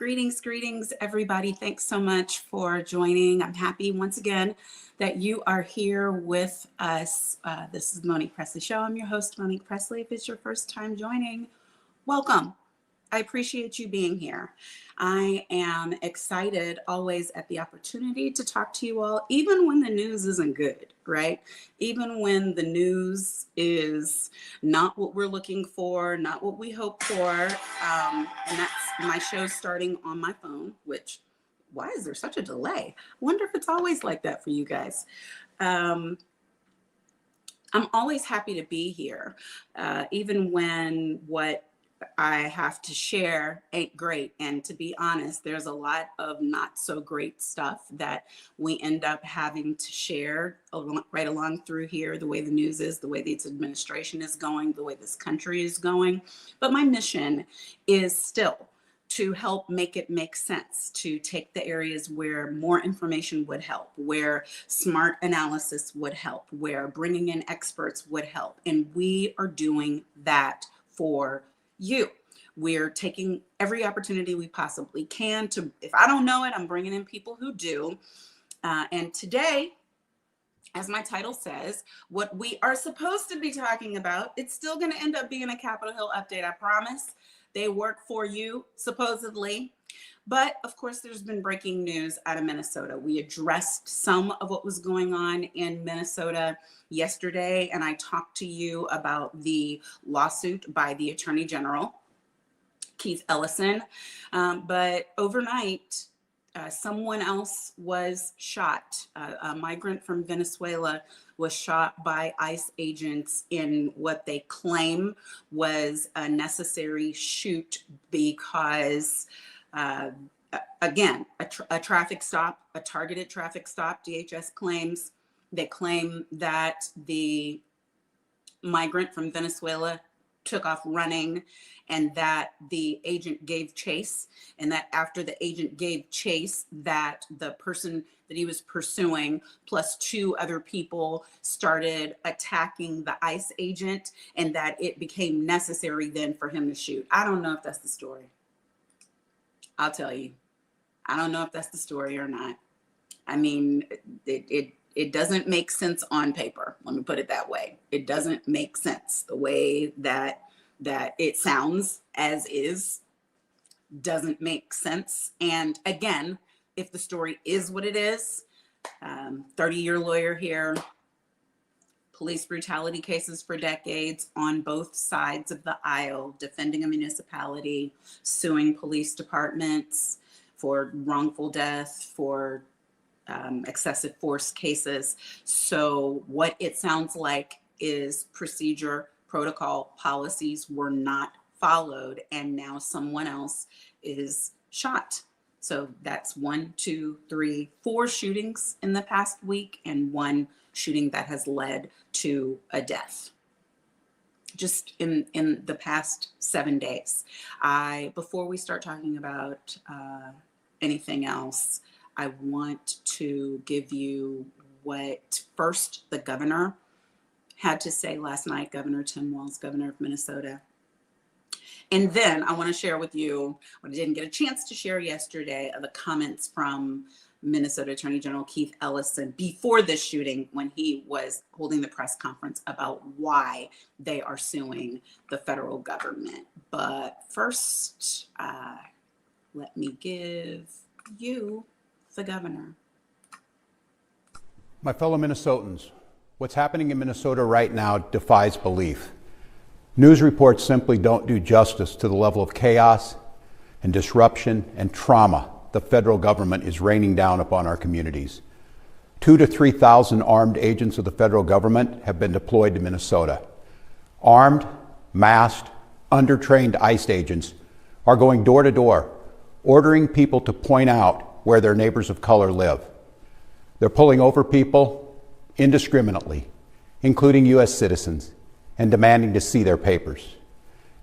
Greetings, everybody. Thanks so much for joining. I'm happy once again that you are here with us. This is the Monique Presley Show. I'm your host, Monique Presley. If it's your first time joining, welcome. I appreciate you being here. I am excited always at the opportunity to talk to you all, even when the news isn't good, right? Even when the news is not what we're looking for, not what we hope for. And that's my show starting on my phone, which, why is there such a delay? I wonder if it's always like that for you guys. I'm always happy to be here, even when what I have to share ain't great. And to be honest, there's a lot of not so great stuff that we end up having to share right along through here, the way the news is, the way this administration is going, the way this country is going. But my mission is still to help make it make sense, to take the areas where more information would help, where smart analysis would help, where bringing in experts would help. And we are doing that for you. We're taking every opportunity we possibly can to, if I don't know it, I'm bringing in people who do. And today, as my title says, what we are supposed to be talking about, it's still going to end up being a Capitol Hill update, I promise. They work for you, supposedly. But of course, there's been breaking news out of Minnesota. We addressed some of what was going on in Minnesota yesterday, and I talked to you about the lawsuit by the Attorney General, Keith Ellison. But overnight, someone else was shot. A migrant from Venezuela was shot by ICE agents in what they claim was a necessary shoot because again, a traffic stop, a targeted traffic stop, DHS claims. They claim that the migrant from Venezuela took off running and that the agent gave chase, and that after the agent gave chase, that the person that he was pursuing plus two other people started attacking the ICE agent, and that it became necessary then for him to shoot. I don't know if that's the story. I'll tell you, I don't know if that's the story or not. I mean, it doesn't make sense on paper. Let me put it that way. It doesn't make sense. The way that it sounds as is doesn't make sense. And again, if the story is what it is, 30-year lawyer here, police brutality cases for decades on both sides of the aisle, defending a municipality, suing police departments for wrongful death, for excessive force cases. So what it sounds like is procedure, protocol, policies were not followed, and now someone else is shot. So that's 1, 2, 3, 4 shootings in the past week, and one shooting that has led to a death just in the past 7 days. Before we start talking about anything else, I want to give you what first the governor had to say last night, Governor Tim Walz, governor of Minnesota. And then I want to share with you what I didn't get a chance to share yesterday of the comments from Minnesota Attorney General Keith Ellison before this shooting, when he was holding the press conference about why they are suing the federal government. But first, let me give you the governor. My fellow Minnesotans, what's happening in Minnesota right now defies belief. News reports simply don't do justice to the level of chaos and disruption and trauma the federal government is raining down upon our communities. 2,000 to 3,000 armed agents of the federal government have been deployed to Minnesota. Armed, masked, undertrained ICE agents are going door to door, ordering people to point out where their neighbors of color live. They're pulling over people indiscriminately, including U.S. citizens, and demanding to see their papers.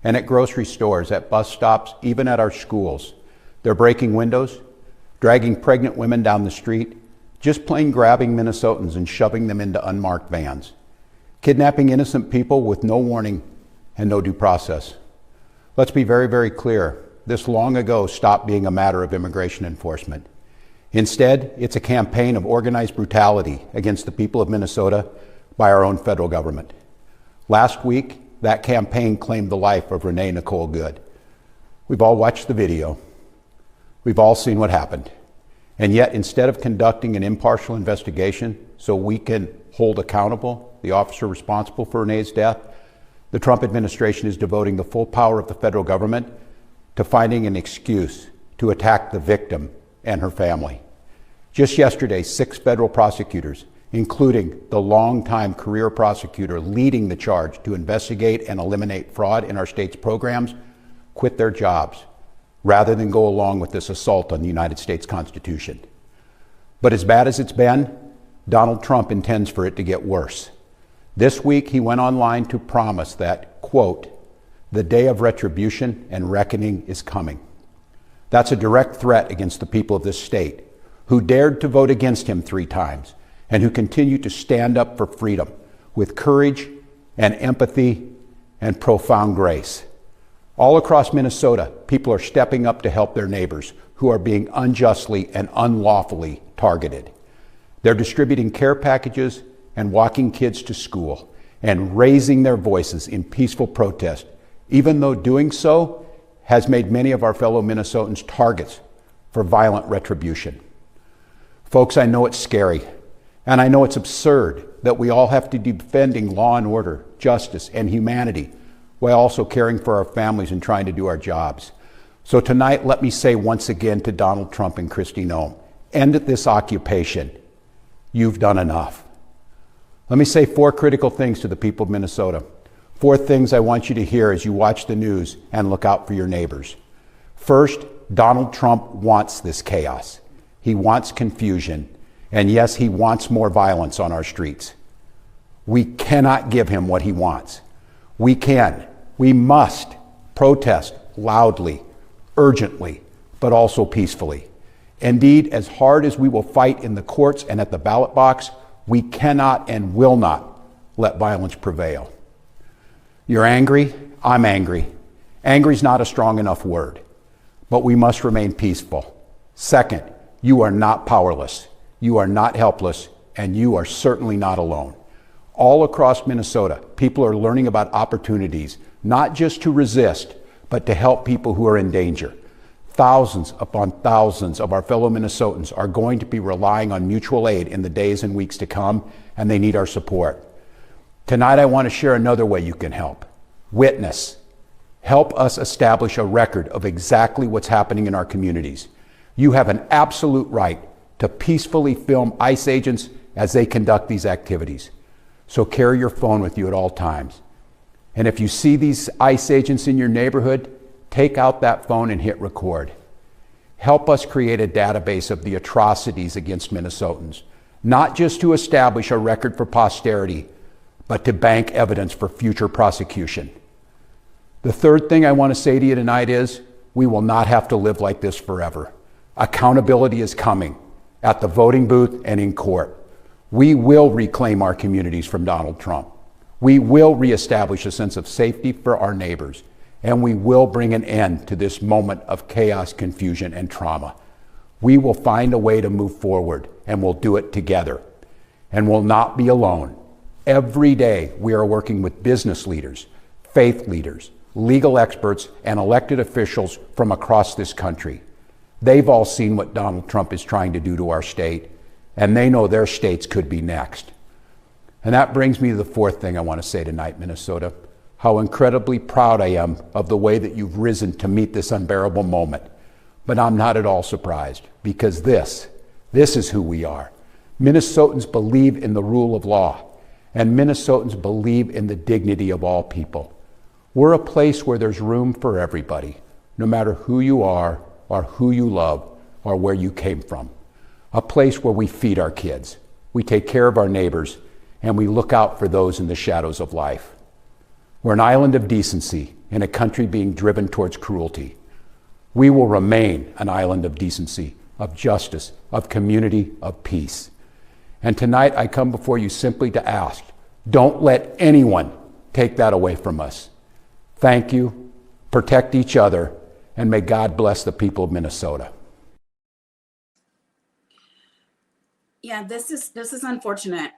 And at grocery stores, at bus stops, even at our schools, they're breaking windows, dragging pregnant women down the street, just plain grabbing Minnesotans and shoving them into unmarked vans, kidnapping innocent people with no warning and no due process. Let's be very, very clear. this long ago stopped being a matter of immigration enforcement. Instead, it's a campaign of organized brutality against the people of Minnesota by our own federal government. Last week, that campaign claimed the life of Renee Nicole Good. We've all watched the video. We've all seen what happened. And yet, instead of conducting an impartial investigation so we can hold accountable the officer responsible for Renee's death, the Trump administration is devoting the full power of the federal government to finding an excuse to attack the victim and her family. Just yesterday, 6 federal prosecutors, including the longtime career prosecutor leading the charge to investigate and eliminate fraud in our state's programs, quit their jobs rather than go along with this assault on the United States Constitution. But as bad as it's been, Donald Trump intends for it to get worse. This week, he went online to promise that, quote, the day of retribution and reckoning is coming. That's a direct threat against the people of this state who dared to vote against him 3 times and who continue to stand up for freedom with courage and empathy and profound grace. All across Minnesota, people are stepping up to help their neighbors who are being unjustly and unlawfully targeted. They're distributing care packages and walking kids to school and raising their voices in peaceful protest, even though doing so has made many of our fellow Minnesotans targets for violent retribution. Folks, I know it's scary, and I know it's absurd that we all have to be defending law and order, justice, and humanity while also caring for our families and trying to do our jobs. So tonight, let me say once again to Donald Trump and Kristi Noem, end this occupation. You've done enough. Let me say 4 critical things to the people of Minnesota. 4 things I want you to hear as you watch the news and look out for your neighbors. First, Donald Trump wants this chaos. He wants confusion. And yes, he wants more violence on our streets. We cannot give him what he wants. We must protest loudly, urgently, but also peacefully. Indeed, as hard as we will fight in the courts and at the ballot box, we cannot and will not let violence prevail. You're angry, I'm angry. Angry is not a strong enough word, but we must remain peaceful. Second, you are not powerless, you are not helpless, and you are certainly not alone. All across Minnesota, people are learning about opportunities, not just to resist, but to help people who are in danger. Thousands upon thousands of our fellow Minnesotans are going to be relying on mutual aid in the days and weeks to come, and they need our support. Tonight, I want to share another way you can help. Witness. Help us establish a record of exactly what's happening in our communities. You have an absolute right to peacefully film ICE agents as they conduct these activities. So carry your phone with you at all times. And if you see these ICE agents in your neighborhood, take out that phone and hit record. Help us create a database of the atrocities against Minnesotans, not just to establish a record for posterity, but to bank evidence for future prosecution. The third thing I want to say to you tonight is, we will not have to live like this forever. Accountability is coming at the voting booth and in court. We will reclaim our communities from Donald Trump. We will reestablish a sense of safety for our neighbors. And we will bring an end to this moment of chaos, confusion, and trauma. We will find a way to move forward, and we'll do it together. And we'll not be alone. Every day, we are working with business leaders, faith leaders, legal experts, and elected officials from across this country. They've all seen what Donald Trump is trying to do to our state, and they know their states could be next. And that brings me to the 4th thing I want to say tonight, Minnesota. How incredibly proud I am of the way that you've risen to meet this unbearable moment. But I'm not at all surprised, because this is who we are. Minnesotans believe in the rule of law, and Minnesotans believe in the dignity of all people. We're a place where there's room for everybody, no matter who you are, or who you love, or where you came from. A place where we feed our kids, we take care of our neighbors, and we look out for those in the shadows of life. We're an island of decency in a country being driven towards cruelty. We will remain an island of decency, of justice, of community, of peace. And tonight I come before you simply to ask, don't let anyone take that away from us. Thank you, protect each other, and may God bless the people of Minnesota. Yeah, this is unfortunate.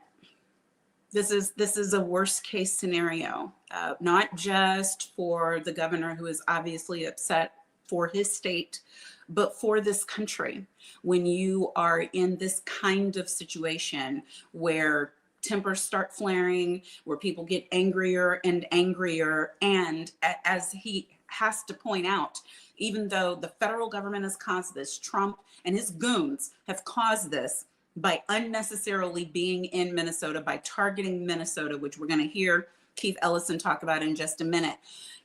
This is a worst case scenario, not just for the governor, who is obviously upset for his state, but for this country. When you are in this kind of situation where tempers start flaring, where people get angrier and angrier, and as he has to point out, even though the federal government has caused this, Trump and his goons have caused this by unnecessarily being in Minnesota, by targeting Minnesota, which we're going to hear Keith Ellison talk about in just a minute.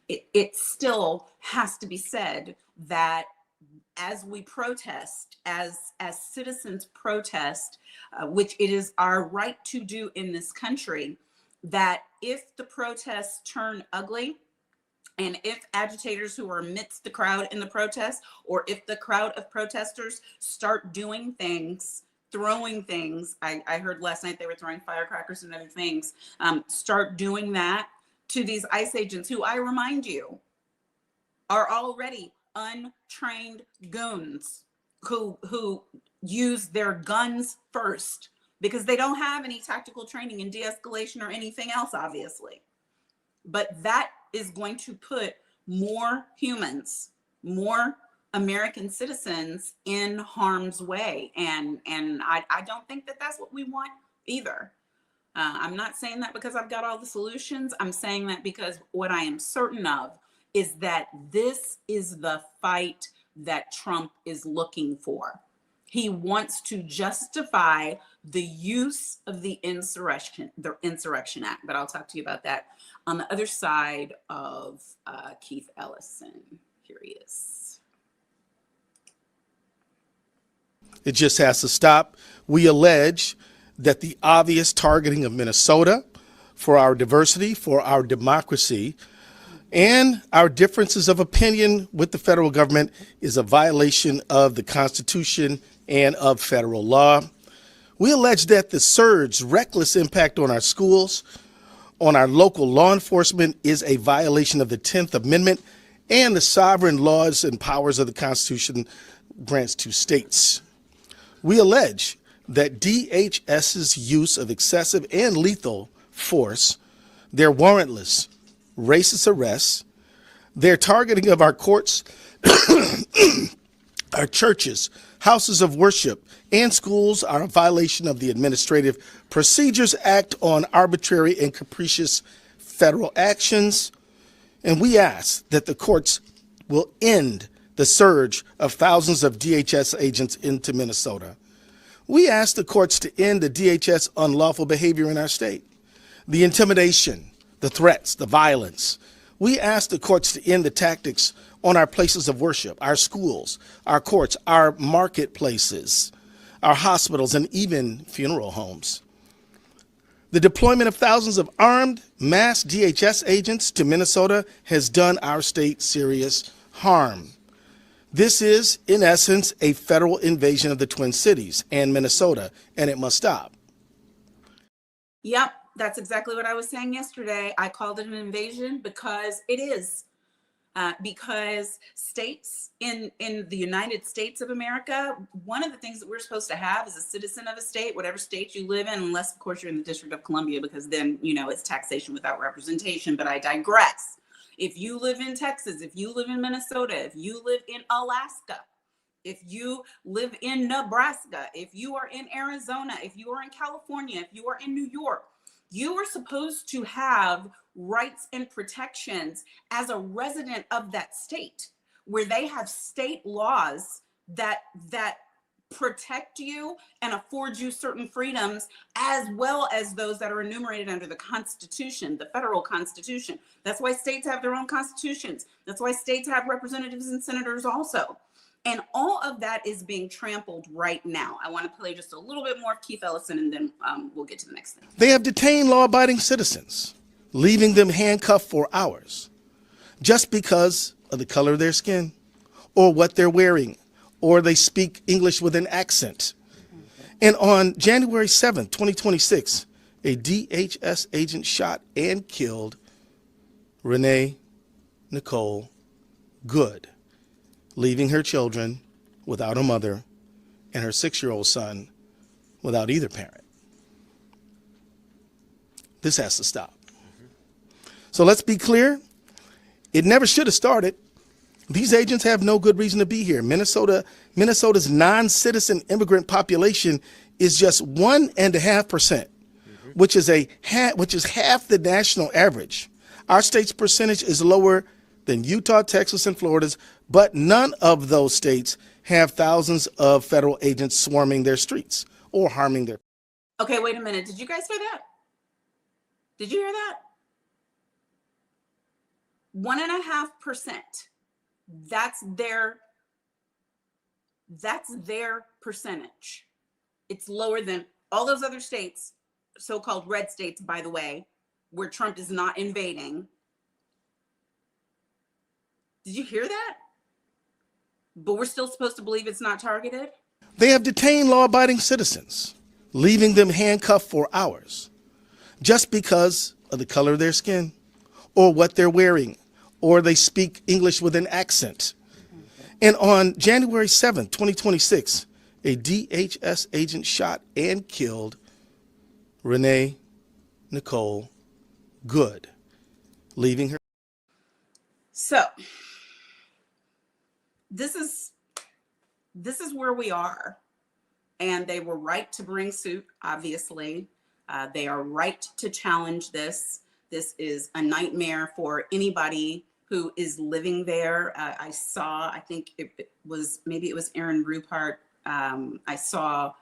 It still has to be said that as we protest, as citizens protest, which it is our right to do in this country, that if the protests turn ugly, and if agitators who are amidst the crowd in the protest, or if the crowd of protesters start doing things, throwing things, I heard last night they were throwing firecrackers and other things, start doing that to these ICE agents, who, I remind you, are already untrained goons who use their guns first, because they don't have any tactical training in de-escalation or anything else, obviously. But that is going to put more humans, more American citizens in harm's way. And I don't think that that's what we want either. I'm not saying that because I've got all the solutions. I'm saying that because what I am certain of is that this is the fight that Trump is looking for. He wants to justify the use of the Insurrection Act. But I'll talk to you about that on the other side of Keith Ellison. Here he is. It just has to stop. We allege that the obvious targeting of Minnesota for our diversity, for our democracy, and our differences of opinion with the federal government is a violation of the Constitution and of federal law. We allege that the surge's reckless impact on our schools, on our local law enforcement, is a violation of the 10th Amendment and the sovereign laws and powers of the Constitution grants to states. We allege that DHS's use of excessive and lethal force, their warrantless, racist arrests, their targeting of our courts, our churches, houses of worship, and schools are a violation of the Administrative Procedures Act on arbitrary and capricious federal actions. And we ask that the courts will end the surge of thousands of DHS agents into Minnesota. We ask the courts to end the DHS unlawful behavior in our state, the intimidation, the threats, the violence. We ask the courts to end the tactics on our places of worship, our schools, our courts, our marketplaces, our hospitals, and even funeral homes. The deployment of thousands of armed mass DHS agents to Minnesota has done our state serious harm. This is, in essence, a federal invasion of the Twin Cities and Minnesota, and it must stop. Yep, that's exactly what I was saying yesterday. I called it an invasion because it is. Because states in the United States of America, one of the things that we're supposed to have as a citizen of a state, whatever state you live in, unless, of course, you're in the District of Columbia, because then, it's taxation without representation. But I digress. If you live in Texas, if you live in Minnesota, if you live in Alaska, if you live in Nebraska, if you are in Arizona, if you are in California, if you are in New York, you are supposed to have rights and protections as a resident of that state, where they have state laws that protect you and afford you certain freedoms, as well as those that are enumerated under the Constitution, the federal Constitution. That's why states have their own constitutions. That's why states have representatives and senators also. And all of that is being trampled right now. I want to play just a little bit more of Keith Ellison, and then we'll get to the next thing. They have detained law-abiding citizens, leaving them handcuffed for hours, just because of the color of their skin, or what they're wearing, or they speak English with an accent. And on January 7th, 2026, a DHS agent shot and killed Renee Nicole Good leaving her children without a mother and her 6-year-old son without either parent. This has to stop. So let's be clear. It never should have started. These agents have no good reason to be here. Minnesota's non-citizen immigrant population is just 1.5%, which is half the national average. Our state's percentage is lower than Utah, Texas, and Florida's, but none of those states have thousands of federal agents swarming their streets or harming their. Okay, wait a minute. Did you guys hear that? Did you hear that? 1.5%. That's their percentage. It's lower than all those other states, so-called red states, by the way, where Trump is not invading. Did you hear that? But we're still supposed to believe it's not targeted? They have detained law-abiding citizens, leaving them handcuffed for hours, just because of the color of their skin, or what they're wearing, or they speak English with an accent. And on January 7th, 2026, a DHS agent shot and killed Renee Nicole Good, leaving her. So this is where we are. And they were right to bring suit, obviously. They are right to challenge this. This is a nightmare for anybody who is living there. I think maybe it was Aaron Rupart. I saw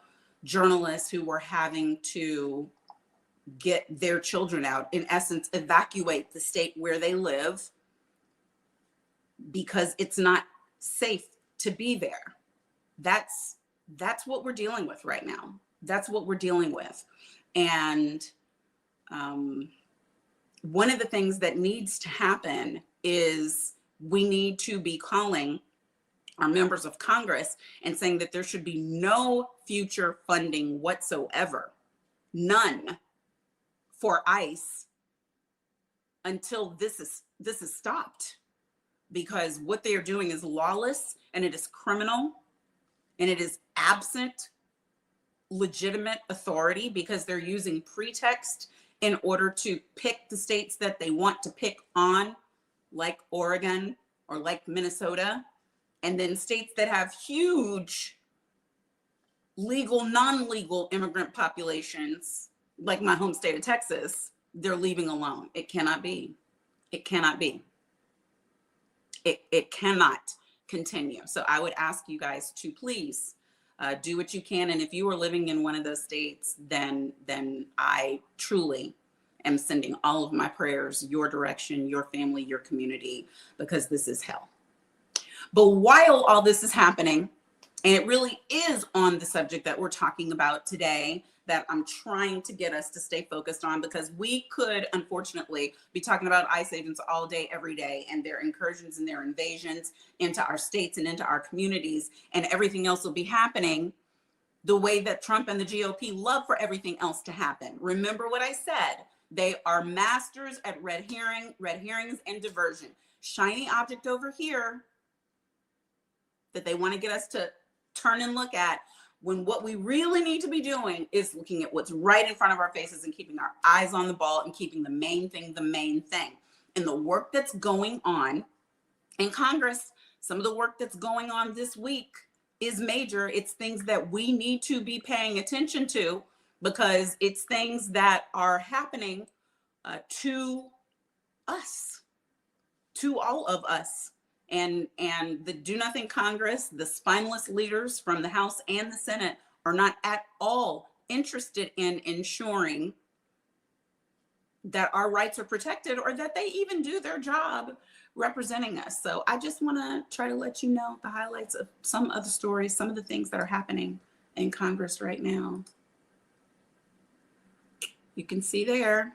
journalists who were having to get their children out, in essence, evacuate the state where they live because it's not safe to be there. That's what we're dealing with right now. That's what we're dealing with. And one of the things that needs to happen is we need to be calling our members of Congress and saying that there should be no future funding whatsoever, none, for ICE until this is stopped, because what they are doing is lawless and it is criminal and it is absent legitimate authority, because they're using pretext in order to pick the states that they want to pick on, like Oregon or like Minnesota, and then states that have huge legal, non-legal immigrant populations, like my home state of Texas, they're leaving alone. It cannot be. It cannot be. It cannot continue. So I would ask you guys to please do what you can. And if you are living in one of those states, then I truly am sending all of my prayers your direction, your family, your community, because this is hell. But while all this is happening, and it really is on the subject that we're talking about today, that I'm trying to get us to stay focused on, because we could unfortunately be talking about ICE agents all day, every day, and their incursions and their invasions into our states and into our communities, and everything else will be happening the way that Trump and the GOP love for everything else to happen. Remember what I said. They are masters at red herrings and diversion. Shiny object over here that they want to get us to turn and look at, when what we really need to be doing is looking at what's right in front of our faces and keeping our eyes on the ball and keeping the main thing the main thing. And the work that's going on in Congress, some of the work that's going on this week is major. It's things that we need to be paying attention to, because it's things that are happening to us, to all of us. And the do nothing Congress, the spineless leaders from the House and the Senate, are not at all interested in ensuring that our rights are protected, or that they even do their job representing us. So I just want to try to let you know the highlights of some of the stories, some of the things that are happening in Congress right now. You can see there.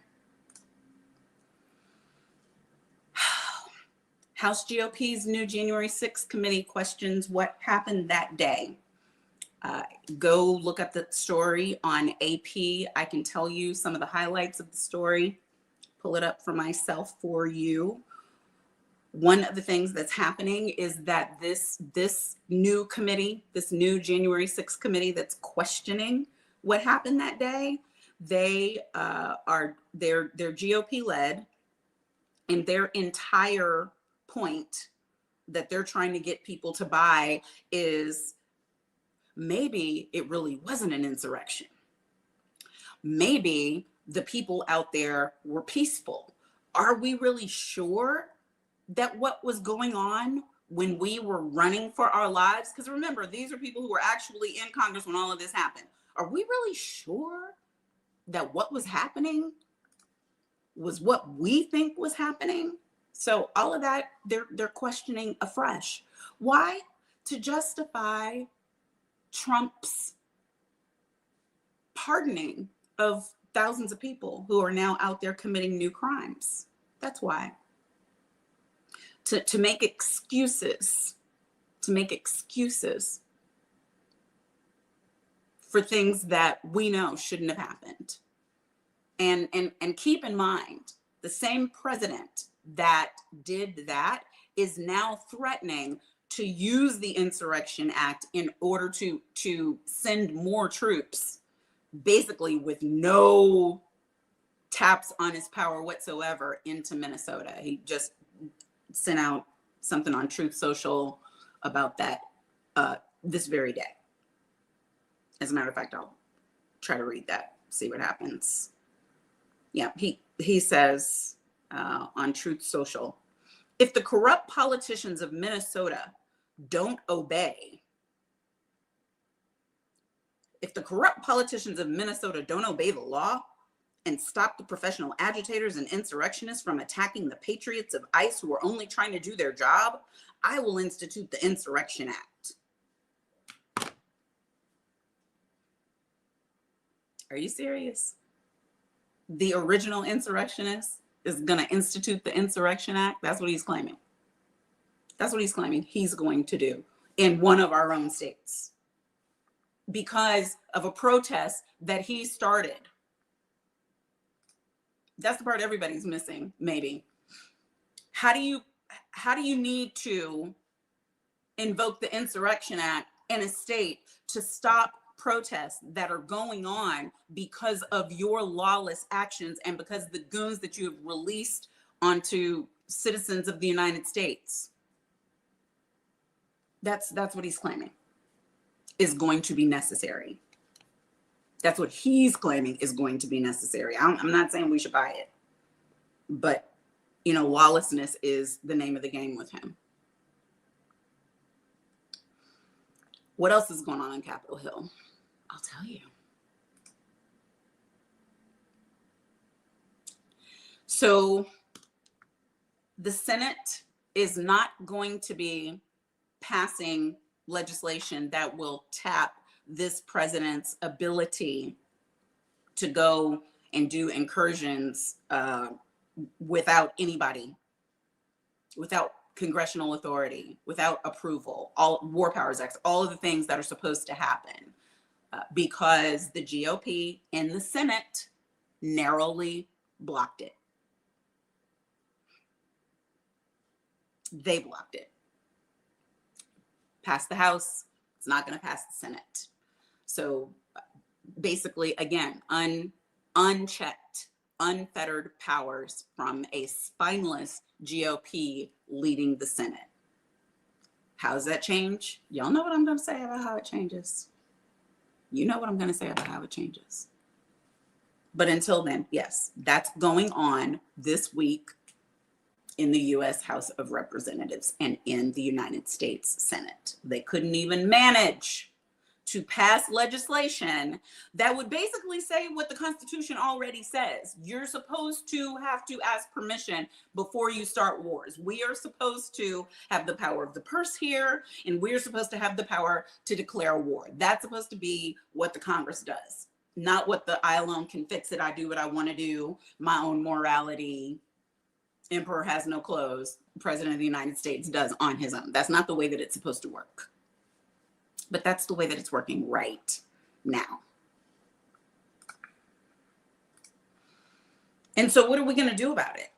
House GOP's new January 6th committee questions what happened that day. Go look up the story on AP. I can tell you some of the highlights of the story. Pull it up for myself for you. One of the things that's happening is that this new committee, this new January 6th committee that's questioning what happened that day, they're GOP led, and their entire point that they're trying to get people to buy is maybe it really wasn't an insurrection. Maybe the people out there were peaceful. Are we really sure that what was going on when we were running for our lives? Because remember, these are people who were actually in Congress when all of this happened. Are we really sure that what was happening was what we think was happening? So all of that, they're questioning afresh. Why? To justify Trump's pardoning of thousands of people who are now out there committing new crimes. That's why. To make excuses, for things that we know shouldn't have happened. And keep in mind, the same president that did that is now threatening to use the Insurrection Act in order to send more troops, basically with no taps on his power whatsoever, into Minnesota. He just sent out something on Truth Social about that this very day. As a matter of fact, I'll try to read that, see what happens. Yeah, he says on Truth Social, if the corrupt politicians of Minnesota don't obey, the law and stop the professional agitators and insurrectionists from attacking the patriots of ICE who are only trying to do their job, I will institute the Insurrection Act. Are you serious? The original insurrectionist is going to institute the Insurrection Act? That's what he's claiming. That's what he's claiming he's going to do in one of our own states because of a protest that he started. That's the part everybody's missing, maybe. How do you need to invoke the Insurrection Act in a state to stop protests that are going on because of your lawless actions and because the goons that you have released onto citizens of the United States? That's what he's claiming is going to be necessary. That's what he's claiming is going to be necessary. I'm not saying we should buy it, but lawlessness is the name of the game with him. What else is going on Capitol Hill? I'll tell you. So the Senate is not going to be passing legislation that will tap this president's ability to go and do incursions without anybody, without congressional authority, without approval, all War Powers Acts, all of the things that are supposed to happen, because the GOP in the Senate narrowly blocked it. They blocked it. Passed the House, it's not going to pass the Senate. So basically, again, unchecked, unfettered powers from a spineless GOP leading the Senate. How does that change? Y'all know what I'm going to say about how it changes. You know what I'm going to say about how it changes. But until then, yes, that's going on this week in the U.S. House of Representatives and in the United States Senate. They couldn't even manage to pass legislation that would basically say what the Constitution already says. You're supposed to have to ask permission before you start wars. We are supposed to have the power of the purse here, and we're supposed to have the power to declare war. That's supposed to be what the Congress does, not what the I alone can fix it, I do what I want to do, my own morality, emperor has no clothes, president of the United States does on his own. That's not the way that it's supposed to work. But that's the way that it's working right now. And so what are we going to do about it?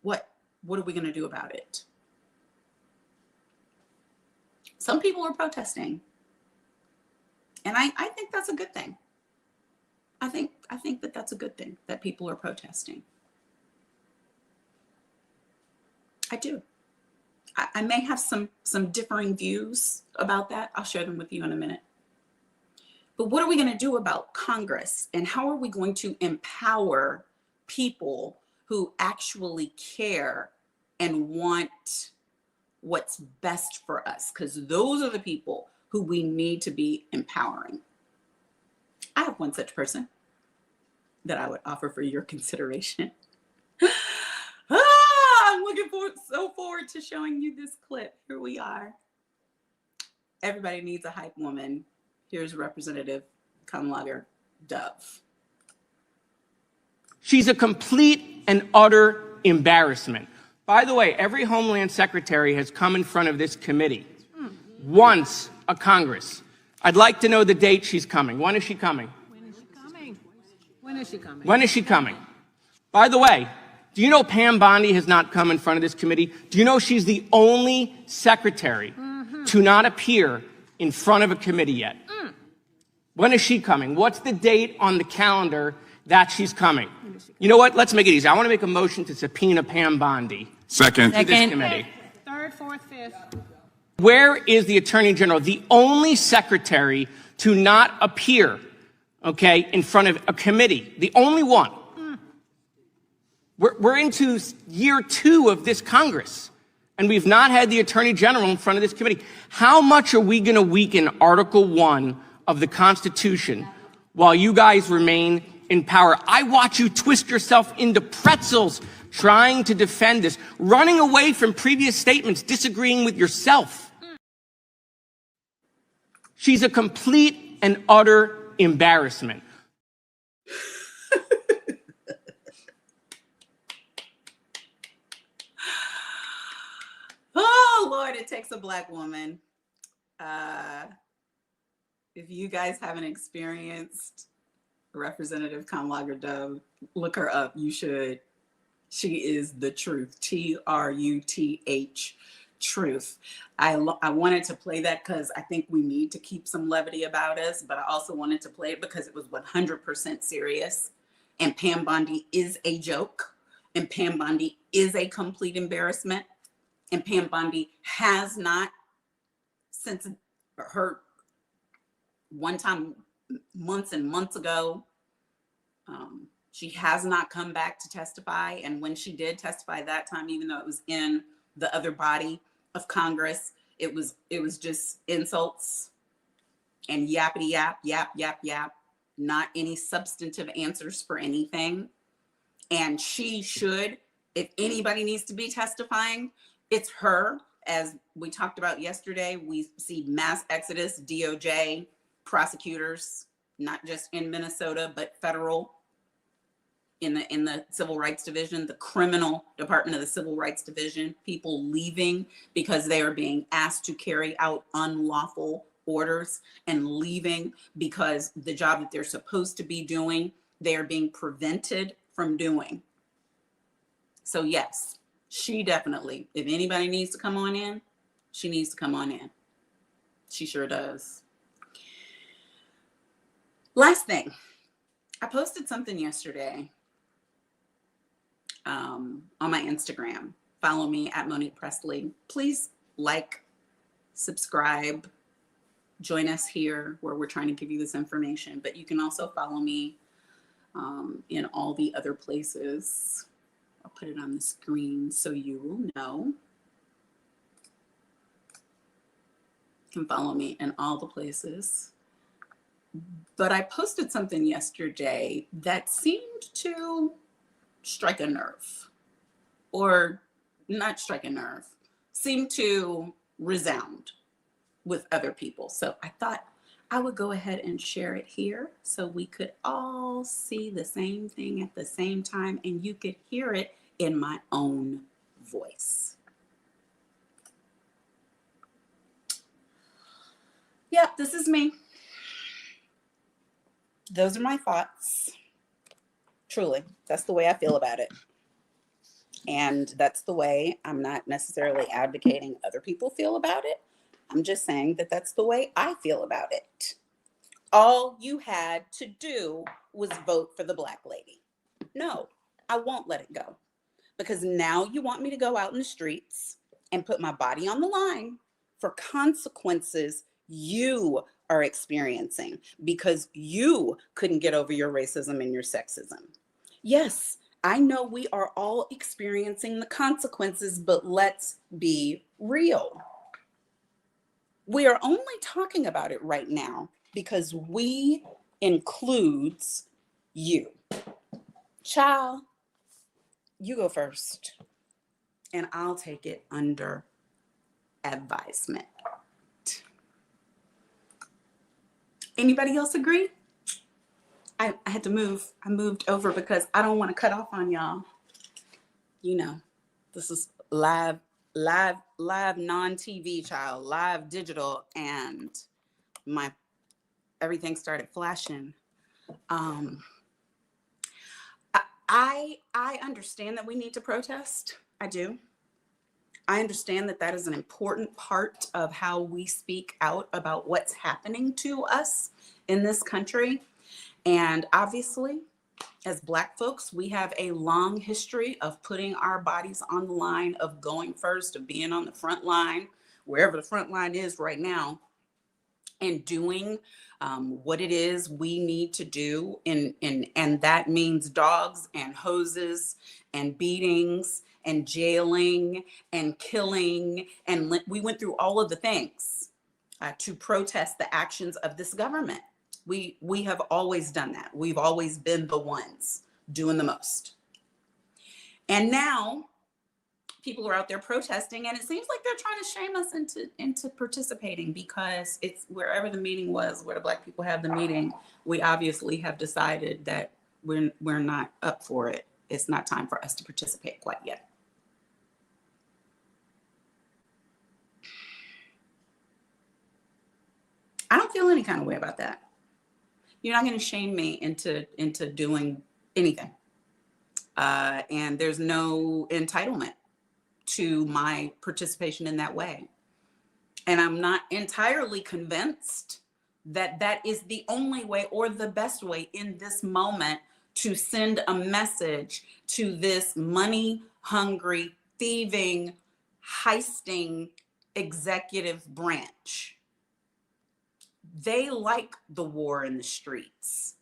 What? what are we going to do about it? Some people are protesting. And I think that's a good thing. I think that that's a good thing, that people are protesting. I do. I may have some differing views about that. I'll share them with you in a minute. But what are we going to do about Congress? And how are we going to empower people who actually care and want what's best for us? Because those are the people who we need to be empowering. I have one such person that I would offer for your consideration. I'm looking so forward to showing you this clip. Here we are. Everybody needs a hype woman. Here's Representative Kamlager Dove. She's a complete and utter embarrassment. By the way, every Homeland Secretary has come in front of this committee once a Congress. I'd like to know the date she's coming. When is she coming? When is she coming? When is she coming? When is she coming? By the way, do you know Pam Bondi has not come in front of this committee? Do you know she's the only secretary to not appear in front of a committee yet? When is she coming? What's the date on the calendar that she's coming? You know what? Let's make it easy. I want to make a motion to subpoena Pam Bondi Second. to this committee. Third, fourth, fifth. Where is the Attorney General, the only secretary to not appear, okay, in front of a committee? The only one. We're into year 2 of this Congress, and we've not had the Attorney General in front of this committee. How much are we going to weaken Article 1 of the Constitution while you guys remain in power? I watch you twist yourself into pretzels trying to defend this, running away from previous statements, disagreeing with yourself. She's a complete and utter embarrassment. Oh, Lord, it takes a Black woman. If you guys haven't experienced Representative Kamlager Dove, look her up. You should. She is the truth. TRUTH, truth. I wanted to play that because I think we need to keep some levity about us, but I also wanted to play it because it was 100% serious. And Pam Bondi is a joke. And Pam Bondi is a complete embarrassment. And Pam Bondi has not, since her one time months and months ago, she has not come back to testify. And when she did testify that time, even though it was in the other body of Congress, it was just insults and yappity yap, yap, yap, yap, not any substantive answers for anything. And she should, if anybody needs to be testifying, it's her. As we talked about yesterday, we see mass exodus, DOJ, prosecutors, not just in Minnesota, but federal, in the Civil Rights Division, the criminal department of the Civil Rights Division, people leaving because they are being asked to carry out unlawful orders and leaving because the job that they're supposed to be doing, they are being prevented from doing. So yes, she definitely, if anybody needs to come on in, she needs to come on in. She sure does. Last thing, I posted something yesterday on my Instagram. Follow me at Monique Presley. Please like, subscribe, join us here where we're trying to give you this information. But you can also follow me in all the other places. I'll put it on the screen so you will know. You can follow me in all the places. But I posted something yesterday that seemed to strike a nerve, or not strike a nerve, seemed to resound with other people. So I thought I would go ahead and share it here so we could all see the same thing at the same time and you could hear it in my own voice. Yep, this is me. Those are my thoughts. Truly, that's the way I feel about it. And that's the way. I'm not necessarily advocating other people feel about it. I'm just saying that that's the way I feel about it. All you had to do was vote for the black lady. No, I won't let it go, because now you want me to go out in the streets and put my body on the line for consequences you are experiencing because you couldn't get over your racism and your sexism. Yes, I know we are all experiencing the consequences, but let's be real. We are only talking about it right now because we includes you. Child, you go first, and I'll take it under advisement. Anybody else agree? I had to move. I moved over because I don't want to cut off on y'all. You know, this is live non-TV, child, live digital, and everything started flashing. I understand that we need to protest. I do. I understand that that is an important part of how we speak out about what's happening to us in this country. And obviously, as Black folks, we have a long history of putting our bodies on the line, of going first, of being on the front line, wherever the front line is right now, and doing what it is we need to do. And that means dogs and hoses and beatings and jailing and killing. And we went through all of the things to protest the actions of this government. We have always done that. We've always been the ones doing the most. And now people are out there protesting, and it seems like they're trying to shame us into participating, because it's wherever the meeting was, where the Black people have the meeting, we obviously have decided that we're not up for it. It's not time for us to participate quite yet. I don't feel any kind of way about that. You're not going to shame me into doing anything. And there's no entitlement to my participation in that way. And I'm not entirely convinced that that is the only way or the best way in this moment to send a message to this money-hungry, thieving, heisting executive branch. They like the war in the streets.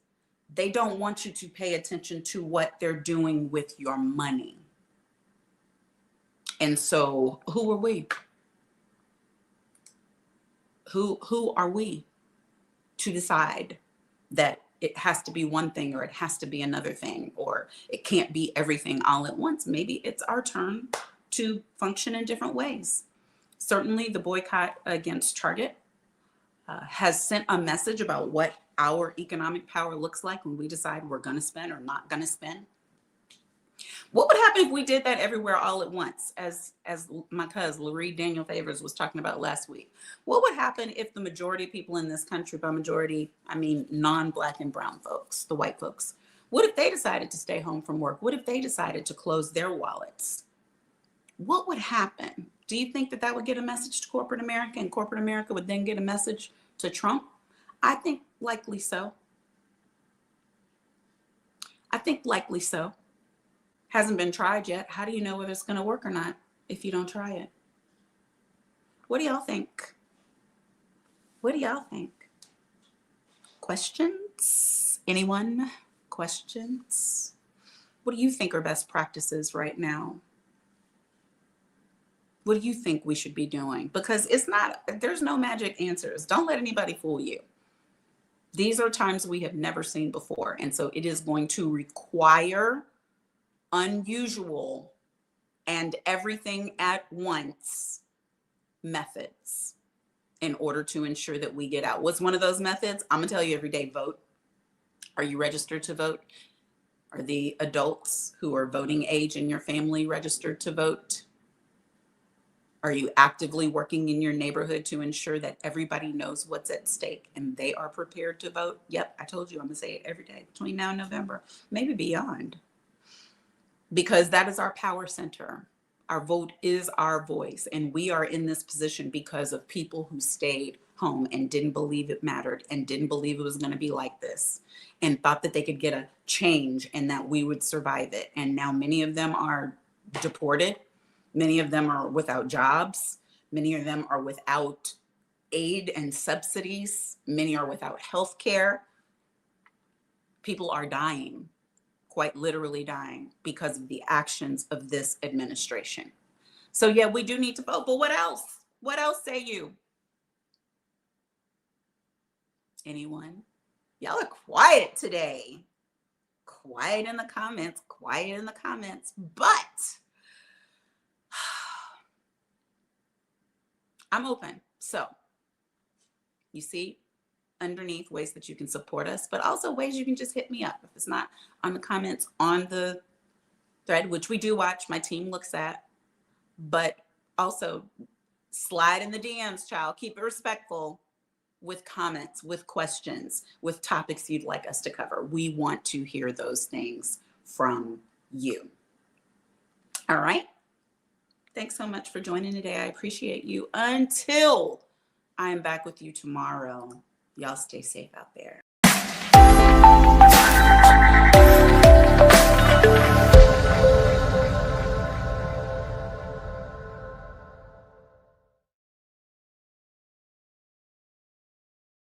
They don't want you to pay attention to what they're doing with your money. And so who are we? Who are we to decide that it has to be one thing or it has to be another thing, or it can't be everything all at once? Maybe it's our turn to function in different ways. Certainly the boycott against Target has sent a message about what our economic power looks like when we decide we're going to spend or not going to spend. What would happen if we did that everywhere all at once, as my cousin Larry Daniel Favors was talking about last week? What would happen if the majority of people in this country, by majority, I mean non-Black and brown folks, the white folks, what if they decided to stay home from work? What if they decided to close their wallets? What would happen? Do you think that that would get a message to corporate America, and corporate America would then get a message to Trump? I think likely so. I think likely so. Hasn't been tried yet. How do you know whether it's going to work or not if you don't try it? What do y'all think? What do y'all think? Questions? Anyone? Questions? What do you think are best practices right now? What do you think we should be doing? Because there's no magic answers. Don't let anybody fool you. These are times we have never seen before. And so it is going to require unusual and everything at once methods in order to ensure that we get out. What's one of those methods? I'm gonna tell you every day: vote. Are you registered to vote? Are the adults who are voting age in your family registered to vote? Are you actively working in your neighborhood to ensure that everybody knows what's at stake and they are prepared to vote? Yep, I told you I'm gonna say it every day between now and November, maybe beyond. because that is our power center. Our vote is our voice, and we are in this position because of people who stayed home and didn't believe it mattered and didn't believe it was going to be like this and thought that they could get a change and that we would survive it. And now many of them are deported. Many of them are without jobs. Many of them are without aid and subsidies. Many are without health care. People are dying, quite literally dying, because of the actions of this administration. So yeah, we do need to vote, but what else? What else say you? Anyone? Y'all are quiet today. Quiet in the comments, quiet in the comments, but I'm open. So you see underneath ways that you can support us, but also ways you can just hit me up. If it's not on the comments on the thread, which we do watch, my team looks at, but also slide in the DMs, child. Keep it respectful with comments, with questions, with topics you'd like us to cover. We want to hear those things from you. All right. Thanks so much for joining today. I appreciate you. Until I'm back with you tomorrow, y'all stay safe out there.